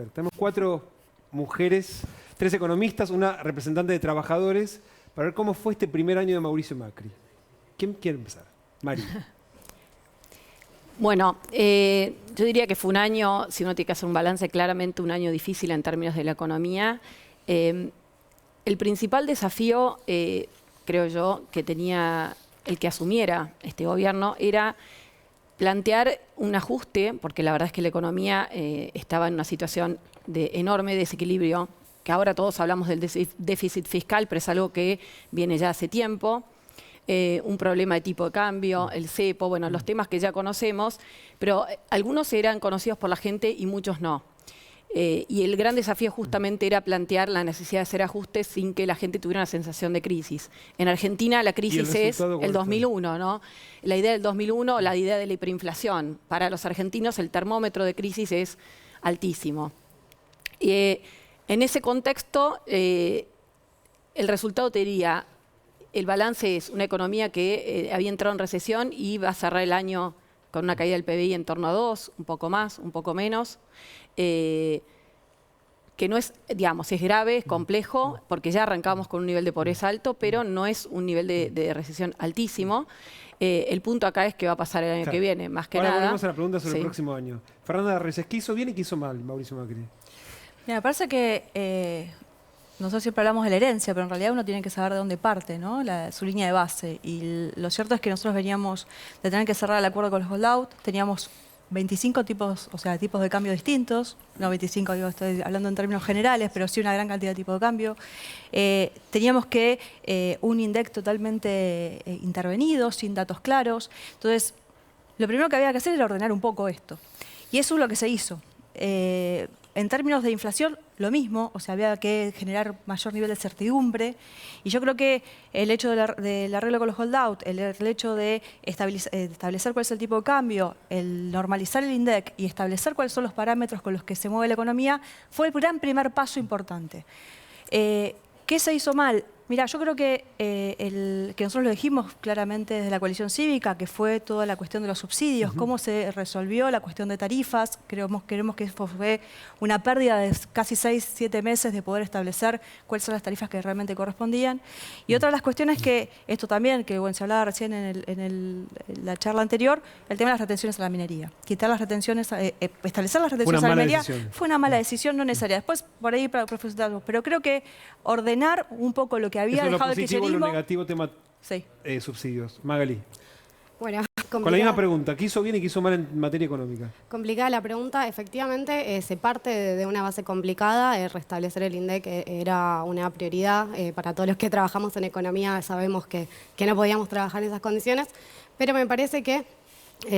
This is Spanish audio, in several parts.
Tenemos 4 mujeres, 3 economistas, una representante de trabajadores, para ver cómo fue este primer año de Mauricio Macri. ¿Quién quiere empezar? Mari. Bueno, yo diría que fue un año, si uno tiene que hacer un balance, claramente un año difícil en términos de la economía. El principal desafío, creo yo, que tenía el que asumiera este gobierno era plantear un ajuste, porque la verdad es que la economía estaba en una situación de enorme desequilibrio, que ahora todos hablamos del déficit fiscal, pero es algo que viene ya hace tiempo. Un problema de tipo de cambio, el cepo, bueno, los temas que ya conocemos, pero algunos eran conocidos por la gente y muchos no. Y el gran desafío justamente era plantear la necesidad de hacer ajustes sin que la gente tuviera una sensación de crisis. En Argentina la crisis es el 2001, ¿no? La idea del 2001, la idea de la hiperinflación. Para los argentinos el termómetro de crisis es altísimo. En ese contexto, el resultado te diría, el balance es una economía que había entrado en recesión y va a cerrar el año con una caída del PBI en torno a 2, un poco más, un poco menos. Que no es, digamos, es grave, es complejo, porque ya arrancamos con un nivel de pobreza alto, pero no es un nivel de recesión altísimo. El punto acá es qué va a pasar el año que viene, más que Ahora nada. volvemos a la pregunta sobre el próximo año. Fernanda Reyes, ¿qué hizo bien y qué hizo mal Mauricio Macri? Mira, me parece que nosotros siempre hablamos de la herencia, pero en realidad uno tiene que saber de dónde parte, ¿no? Su línea de base. Y lo cierto es que nosotros veníamos de tener que cerrar el acuerdo con los holdout, teníamos 25 tipos, o sea, tipos de cambio distintos, no 25, digo, estoy hablando en términos generales, pero sí una gran cantidad de tipos de cambio. Teníamos que un INDEC totalmente intervenido, sin datos claros. Entonces, lo primero que había que hacer era ordenar un poco esto. Y eso es lo que se hizo. En términos de inflación, lo mismo, o sea, había que generar mayor nivel de certidumbre. Y yo creo que el hecho del arreglo con los holdout, el hecho de establecer cuál es el tipo de cambio, el normalizar el INDEC y establecer cuáles son los parámetros con los que se mueve la economía, fue el gran primer paso importante. ¿Qué se hizo mal? Mira, yo creo que nosotros lo dijimos claramente desde la coalición cívica, que fue toda la cuestión de los subsidios, cómo se resolvió la cuestión de tarifas. Creemos que fue una pérdida de casi 6, 7 meses de poder establecer cuáles son las tarifas que realmente correspondían. Y otra de las cuestiones que, esto también, que bueno, se hablaba recién en la charla anterior, el tema de las retenciones a la minería. Quitar las retenciones, establecer las retenciones a la minería fue una mala decisión, no necesaria. Después, por ahí, para profundizar, pero creo que ordenar un poco lo que había dejado el kirchnerismo. Lo negativo tema subsidios. Magali. Bueno, con la misma pregunta, ¿qué hizo bien y qué hizo mal en materia económica? Complicada la pregunta. Efectivamente, se parte de una base complicada. Restablecer el INDEC era una prioridad. Para todos los que trabajamos en economía sabemos que no podíamos trabajar en esas condiciones. Pero me parece que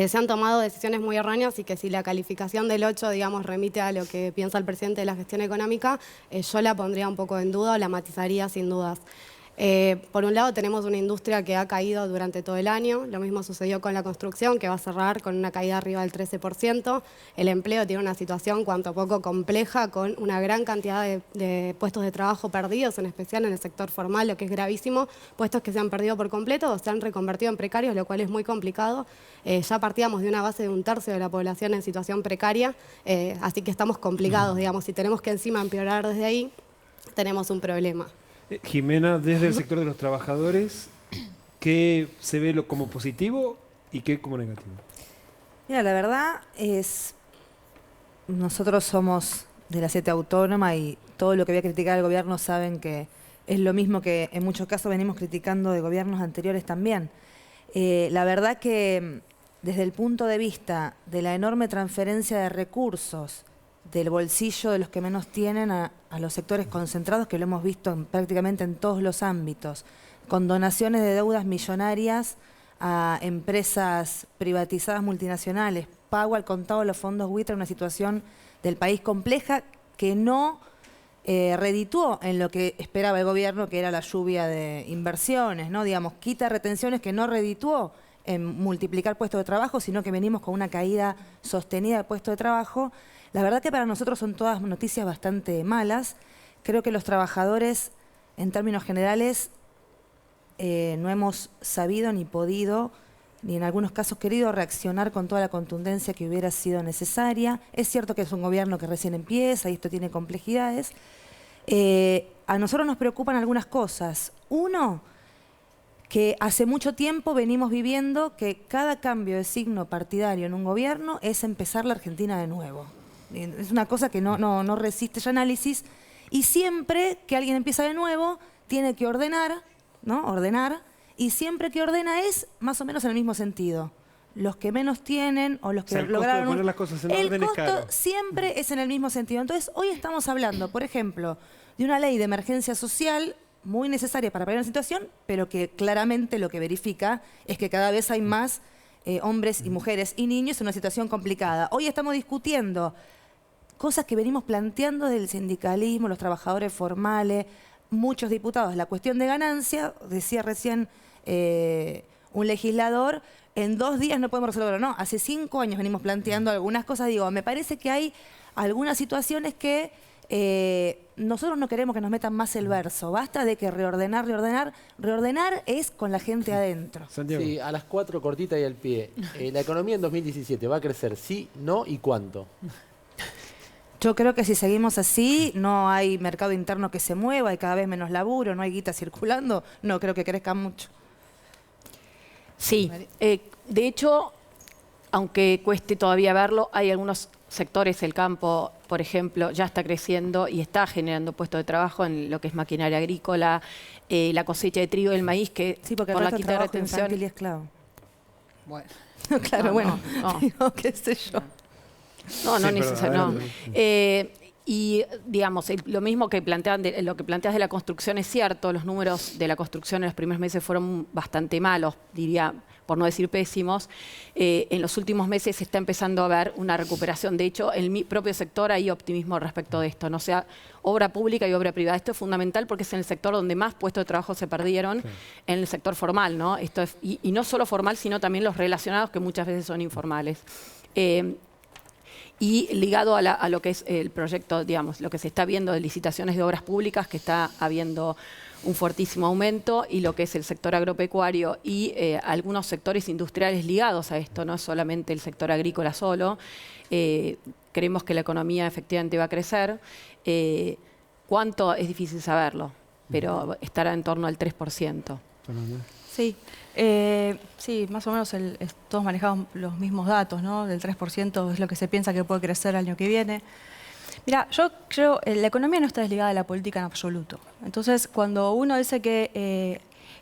se han tomado decisiones muy erróneas y que si la calificación del 8, digamos, remite a lo que piensa el presidente de la gestión económica, yo la pondría un poco en duda o la matizaría sin dudas. Por un lado tenemos una industria que ha caído durante todo el año, lo mismo sucedió con la construcción, que va a cerrar con una caída arriba del 13%. El empleo tiene una situación cuanto poco compleja, con una gran cantidad de puestos de trabajo perdidos, en especial en el sector formal, lo que es gravísimo, puestos que se han perdido por completo o se han reconvertido en precarios, lo cual es muy complicado. Ya partíamos de una base de 1/3 de la población en situación precaria, así que estamos complicados, digamos, si tenemos que encima empeorar desde ahí, tenemos un problema. Jimena, desde el sector de los trabajadores, ¿qué se ve como positivo y qué como negativo? Mira, la verdad es, nosotros somos de la 7 autónoma y todo lo que voy a criticar al gobierno saben que es lo mismo que en muchos casos venimos criticando de gobiernos anteriores también. La verdad que desde el punto de vista de la enorme transferencia de recursos del bolsillo de los que menos tienen a los sectores concentrados, que lo hemos visto prácticamente en todos los ámbitos, con donaciones de deudas millonarias a empresas privatizadas multinacionales, pago al contado de los fondos buitre, una situación del país compleja que no redituó en lo que esperaba el gobierno, que era la lluvia de inversiones, ¿no? Digamos, quita retenciones que no redituó en multiplicar puestos de trabajo, sino que venimos con una caída sostenida de puestos de trabajo. La verdad que para nosotros son todas noticias bastante malas. Creo que los trabajadores, en términos generales, no hemos sabido ni podido ni en algunos casos querido reaccionar con toda la contundencia que hubiera sido necesaria. Es cierto que es un gobierno que recién empieza y esto tiene complejidades. A nosotros nos preocupan algunas cosas. Uno, que hace mucho tiempo venimos viviendo que cada cambio de signo partidario en un gobierno es empezar la Argentina de nuevo. Es una cosa que no resiste ya análisis, y siempre que alguien empieza de nuevo tiene que ordenar, ¿no? Ordenar, y siempre que ordena es más o menos en el mismo sentido. Los que menos tienen o los que el lograron... costo de poner las cosas en el orden es costo caro. siempre es en el mismo sentido. Entonces, hoy estamos hablando, por ejemplo, de una ley de emergencia social muy necesaria para prever una situación, pero que claramente lo que verifica es que cada vez hay más hombres y mujeres y niños en una situación complicada. Hoy estamos discutiendo cosas que venimos planteando del sindicalismo, los trabajadores formales, muchos diputados. La cuestión de ganancia, decía recién un legislador, en 2 días no podemos resolverlo. No, hace 5 años venimos planteando algunas cosas. Digo, me parece que hay algunas situaciones que nosotros no queremos que nos metan más el verso. Basta de que reordenar. Reordenar es con la gente adentro. Santiago. Sí, a las 4 cortita y al pie. La economía en 2017 va a crecer, sí, no y cuánto. Yo creo que si seguimos así, no hay mercado interno que se mueva, hay cada vez menos laburo, no hay guita circulando, no creo que crezca mucho. Sí, de hecho, aunque cueste todavía verlo, hay algunos sectores, el campo, por ejemplo, ya está creciendo y está generando puestos de trabajo en lo que es maquinaria agrícola, la cosecha de trigo y el maíz, que Sí, porque por el la resto quita de trabajo retención... infantil y esclavo. Bueno. Claro, No, bueno, no. digo, qué sé yo. No, no Sí, necesariamente. perdón, Y digamos, lo mismo que plantean lo que planteas de la construcción es cierto, los números de la construcción en los primeros meses fueron bastante malos, diría, por no decir pésimos. En los últimos meses se está empezando a ver una recuperación. De hecho, en mi propio sector hay optimismo respecto de esto. No sea obra pública y obra privada. Esto es fundamental porque es en el sector donde más puestos de trabajo se perdieron, en el sector formal, ¿no? Esto es, y no solo formal, sino también los relacionados, que muchas veces son informales. Y ligado a lo que es el proyecto, digamos, lo que se está viendo de licitaciones de obras públicas, que está habiendo un fortísimo aumento, y lo que es el sector agropecuario y algunos sectores industriales ligados a esto, no es solamente el sector agrícola solo. Creemos que la economía efectivamente va a crecer. ¿Cuánto? Es difícil saberlo, pero estará en torno al 3%. Sí, sí, más o menos todos manejamos los mismos datos, ¿no? Del 3% es lo que se piensa que puede crecer el año que viene. Mira, yo creo que la economía no está desligada de la política en absoluto. Entonces, cuando uno dice que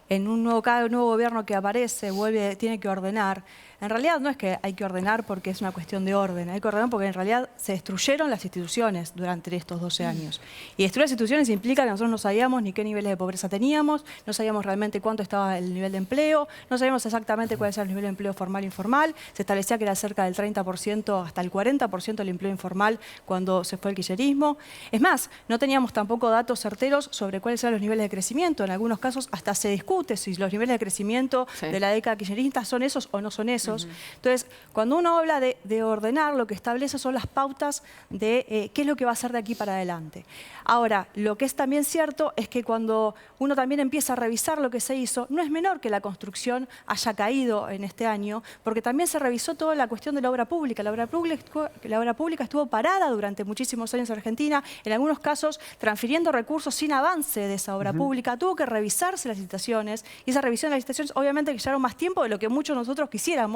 en cada nuevo gobierno que aparece tiene que ordenar, en realidad no es que hay que ordenar porque es una cuestión de orden, hay que ordenar porque en realidad se destruyeron las instituciones durante estos 12 años. Y destruir las instituciones implica que nosotros no sabíamos ni qué niveles de pobreza teníamos, no sabíamos realmente cuánto estaba el nivel de empleo, no sabíamos exactamente cuál era el nivel de empleo formal e informal, se establecía que era cerca del 30% hasta el 40% del empleo informal cuando se fue el kirchnerismo. Es más, no teníamos tampoco datos certeros sobre cuáles eran los niveles de crecimiento, en algunos casos hasta se discute si los niveles de crecimiento de la década kirchnerista son esos o no son esos. Entonces, cuando uno habla de ordenar, lo que establece son las pautas de qué es lo que va a hacer de aquí para adelante. Ahora, lo que es también cierto es que cuando uno también empieza a revisar lo que se hizo, no es menor que la construcción haya caído en este año, porque también se revisó toda la cuestión de la obra pública. La obra pública estuvo parada durante muchísimos años en Argentina, en algunos casos transfiriendo recursos sin avance de esa obra pública. Tuvo que revisarse las licitaciones, y esa revisión de las licitaciones obviamente que llevaron más tiempo de lo que muchos nosotros quisiéramos,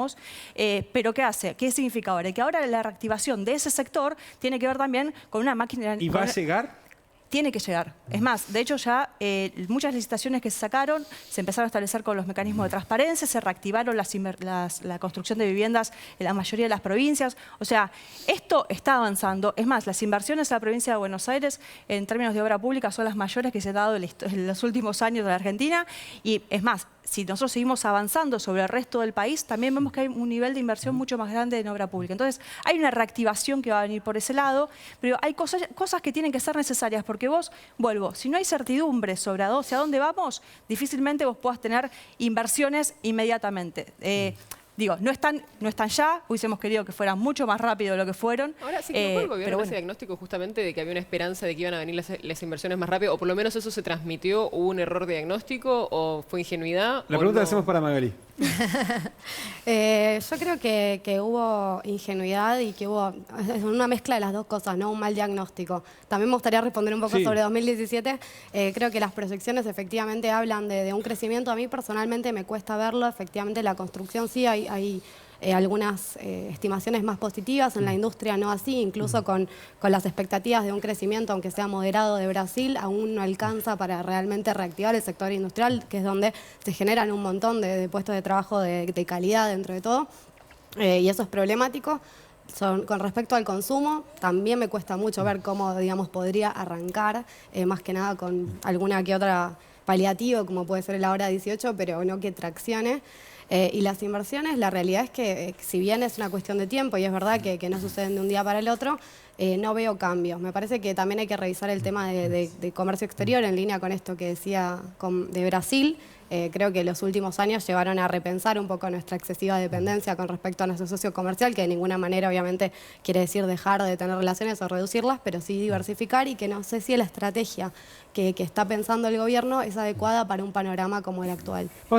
pero ¿qué hace? ¿Qué significa ahora? Que ahora la reactivación de ese sector tiene que ver también con una máquina... ¿Y va a llegar? Tiene que llegar. Es más, de hecho ya muchas licitaciones que se sacaron se empezaron a establecer con los mecanismos de transparencia, se reactivaron la construcción de viviendas en la mayoría de las provincias. O sea, esto está avanzando. Es más, las inversiones en la provincia de Buenos Aires en términos de obra pública son las mayores que se han dado en los últimos años de la Argentina. Y es más, si nosotros seguimos avanzando sobre el resto del país, también vemos que hay un nivel de inversión mucho más grande en obra pública. Entonces, hay una reactivación que va a venir por ese lado, pero hay cosas que tienen que ser necesarias, porque vos, si no hay certidumbre sobre hacia dónde vamos, difícilmente vos puedas tener inversiones inmediatamente. digo, no están ya, hubiésemos querido que fueran mucho más rápido de lo que fueron. Ahora sí que el gobierno pero ese diagnóstico justamente de que había una esperanza de que iban a venir las inversiones más rápido, o por lo menos eso se transmitió. ¿Hubo un error de diagnóstico o fue ingenuidad? La o pregunta no? la hacemos para Magali. Yo creo que hubo ingenuidad y que hubo es una mezcla de las dos cosas, ¿no? Un mal diagnóstico. También me gustaría responder un poco Sí. sobre 2017. Creo que las proyecciones efectivamente hablan de un crecimiento. A mí personalmente me cuesta verlo. Efectivamente la construcción sí hay algunas estimaciones más positivas, en la industria no así, incluso con las expectativas de un crecimiento, aunque sea moderado, de Brasil, aún no alcanza para realmente reactivar el sector industrial, que es donde se generan un montón de puestos de trabajo de calidad dentro de todo, y eso es problemático. Con respecto al consumo, también me cuesta mucho ver cómo, digamos, podría arrancar, más que nada con alguna que otra paliativo, como puede ser el ahora 18, pero no que traccione. Y las inversiones, la realidad es que si bien es una cuestión de tiempo y es verdad que no suceden de un día para el otro, no veo cambios. Me parece que también hay que revisar el tema de comercio exterior en línea con esto que decía de Brasil. Creo que los últimos años llevaron a repensar un poco nuestra excesiva dependencia con respecto a nuestro socio comercial, que de ninguna manera obviamente quiere decir dejar de tener relaciones o reducirlas, pero sí diversificar, y que no sé si la estrategia que está pensando el gobierno es adecuada para un panorama como el actual.